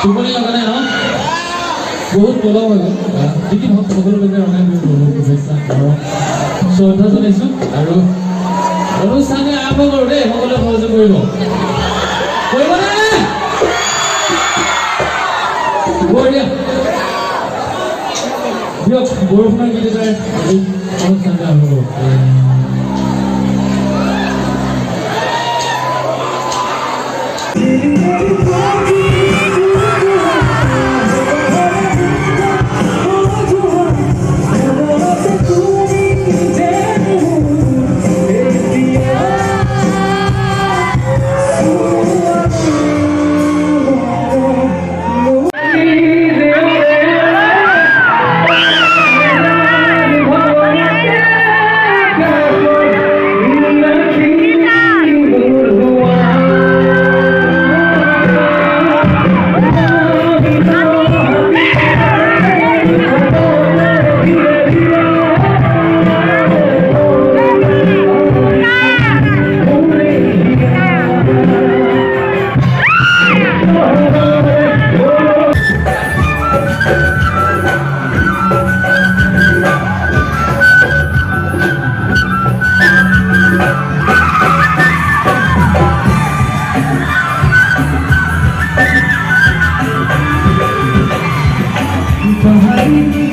টোপনি লগা নাই ন বহুত পলম হৈ গ'ল যিকি নহওক সকলোকে অনেক শুভেচ্ছা শ্ৰদ্ধা জনাইছোঁ আৰু অনুষ্ঠানে আৰম্ভ কৰোঁ দেই সকলোৱে সহযোগ কৰিবনে বঢ়িয়া দিয়ক বৰষুণৰ গীত এটাই আজি অনুষ্ঠানটো আৰম্ভ কৰোঁ Hari ini